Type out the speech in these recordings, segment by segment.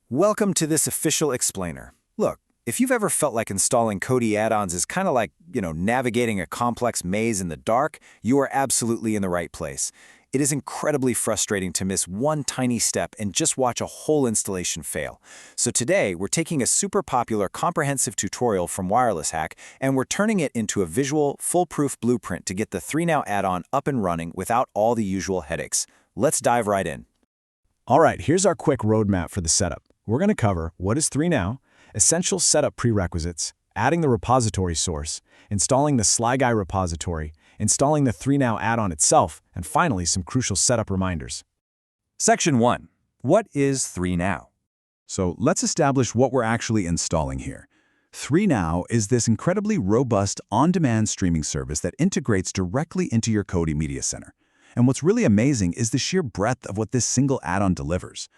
Welcome to this official explainer. Look, if you've ever felt like installing Kodi add-ons is kind of like, navigating a complex maze in the dark, you are absolutely in the right place. It is incredibly frustrating to miss one tiny step and just watch a whole installation fail. So today, we're taking a super popular comprehensive tutorial from Wireless Hack, and we're turning it into a visual, foolproof blueprint to get the Three Now add-on up and running without all the usual headaches. Let's dive right in. All right, here's our quick roadmap for the setup. We're going to cover what is Three Now, essential setup prerequisites, adding the repository source, installing the SlyGuy Repository, installing the Three Now add-on itself, and finally some crucial setup reminders. Section 1. What is Three Now? So let's establish what we're actually installing here. Three Now is this incredibly robust on-demand streaming service that integrates directly into your Kodi Media Center. And what's really amazing is the sheer breadth of what this single add-on delivers.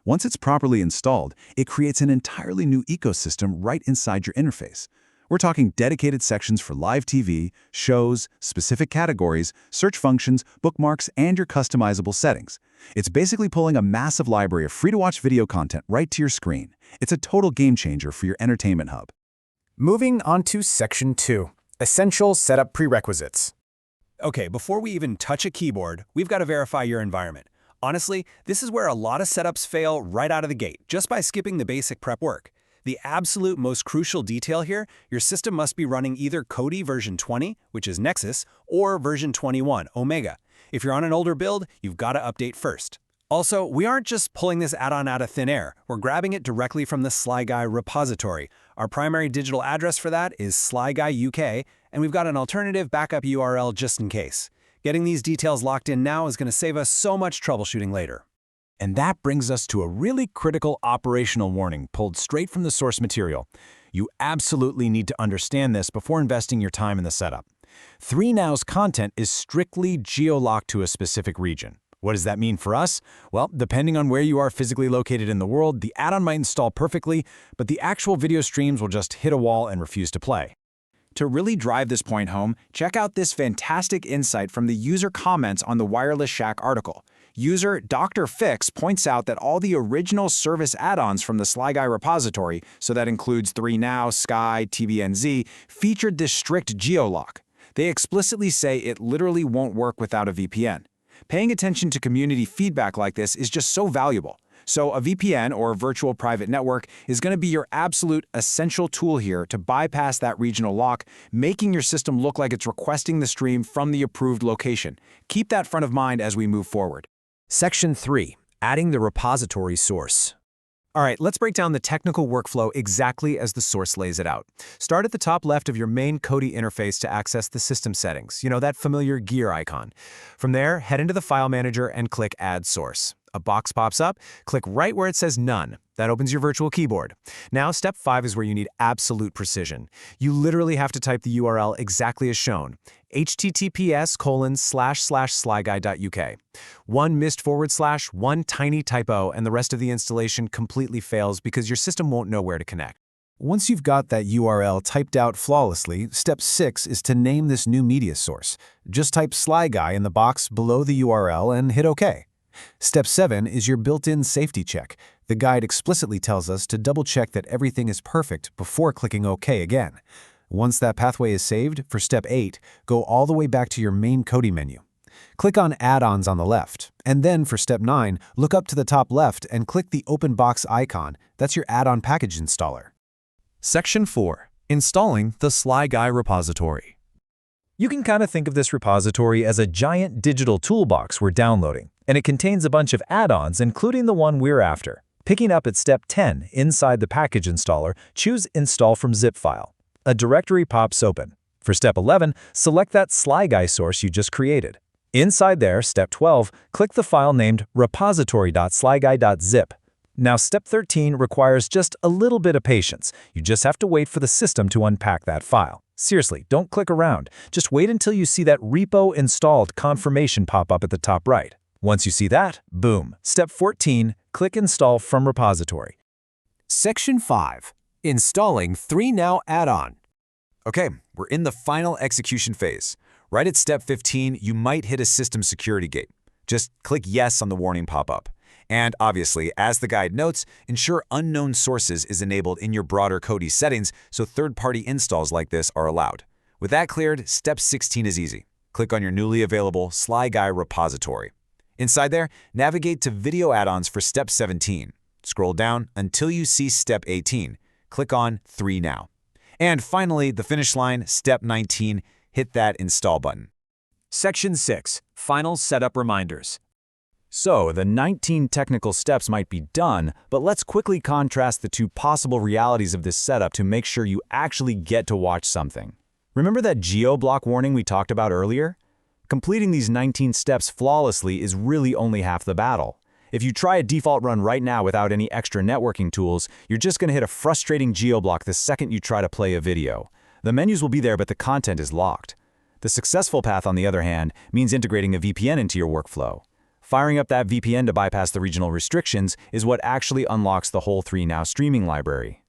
Once it's properly installed, it creates an entirely new ecosystem right inside your interface. We're talking dedicated sections for live TV, shows, specific categories, search functions, bookmarks, and your customizable settings. It's basically pulling a massive library of free-to-watch video content right to your screen. It's a total game changer for your entertainment hub. Moving on to Section 2, essential setup prerequisites. Okay, before we even touch a keyboard, we've got to verify your environment. Honestly, this is where a lot of setups fail right out of the gate, just by skipping the basic prep work. The absolute most crucial detail here, your system must be running either Kodi version 20, which is Nexus, or version 21, Omega. If you're on an older build, you've got to update first. Also, we aren't just pulling this add-on out of thin air, we're grabbing it directly from the SlyGuy Repository. Our primary digital address for that is SlyGuy UK, and we've got an alternative backup URL just in case. Getting these details locked in now is going to save us so much troubleshooting later. And that brings us to a really critical operational warning pulled straight from the source material. You absolutely need to understand this before investing your time in the setup. Three Now's content is strictly geo-locked to a specific region. What does that mean for us? Well, depending on where you are physically located in the world, the add-on might install perfectly, but the actual video streams will just hit a wall and refuse to play. To really drive this point home, check out this fantastic insight from the user comments on the Wireless Shack article. User Dr. Fix points out that all the original service add-ons from the SlyGuy repository, so that includes Three Now, Sky, TVNZ, featured this strict geo-lock. They explicitly say it literally won't work without a VPN. Paying attention to community feedback like this is just so valuable. So a VPN, or virtual private network, is going to be your absolute essential tool here to bypass that regional lock, making your system look like it's requesting the stream from the approved location. Keep that front of mind as we move forward. Section 3, adding the repository source. All right, let's break down the technical workflow exactly as the source lays it out. Start at the top left of your main Kodi interface to access the system settings, that familiar gear icon. From there, head into the file manager and click Add Source. A box pops up, click right where it says None. That opens your virtual keyboard. Now, step 5 is where you need absolute precision. You literally have to type the URL exactly as shown, https://slyguy.uk. One missed / one tiny typo, and the rest of the installation completely fails because your system won't know where to connect. Once you've got that URL typed out flawlessly, step 6 is to name this new media source. Just type SlyGuy in the box below the URL and hit OK. Step 7 is your built-in safety check. The guide explicitly tells us to double-check that everything is perfect before clicking OK again. Once that pathway is saved, for step 8, go all the way back to your main Kodi menu. Click on Add-ons on the left, and then for step 9, look up to the top left and click the open box icon. That's your add-on package installer. Section 4. Installing the SlyGuy Repository. You can kind of think of this repository as a giant digital toolbox we're downloading, and it contains a bunch of add-ons, including the one we're after. Picking up at step 10, inside the package installer, choose Install from zip file. A directory pops open. For step 11, select that SlyGuy source you just created. Inside there, step 12, click the file named repository.slyguy.zip. Now, step 13 requires just a little bit of patience. You just have to wait for the system to unpack that file. Seriously, don't click around. Just wait until you see that repo installed confirmation pop up at the top right. Once you see that, boom. Step 14, click Install from Repository. Section 5, installing Three Now add-on. Okay, we're in the final execution phase. Right at step 15, you might hit a system security gate. Just click Yes on the warning pop-up. And obviously, as the guide notes, ensure unknown sources is enabled in your broader Kodi settings so third-party installs like this are allowed. With that cleared, step 16 is easy. Click on your newly available SlyGuy Repository. Inside there, navigate to Video Add-ons for step 17. Scroll down until you see step 18. Click on 3 Now. And finally, the finish line, step 19, hit that install button. Section 6. Final Setup Reminders. So, the 19 technical steps might be done, but let's quickly contrast the two possible realities of this setup to make sure you actually get to watch something. Remember that geo-block warning we talked about earlier? Completing these 19 steps flawlessly is really only half the battle. If you try a default run right now without any extra networking tools, you're just going to hit a frustrating geo-block the second you try to play a video. The menus will be there, but the content is locked. The successful path, on the other hand, means integrating a VPN into your workflow. Firing up that VPN to bypass the regional restrictions is what actually unlocks the whole 3 Now streaming library.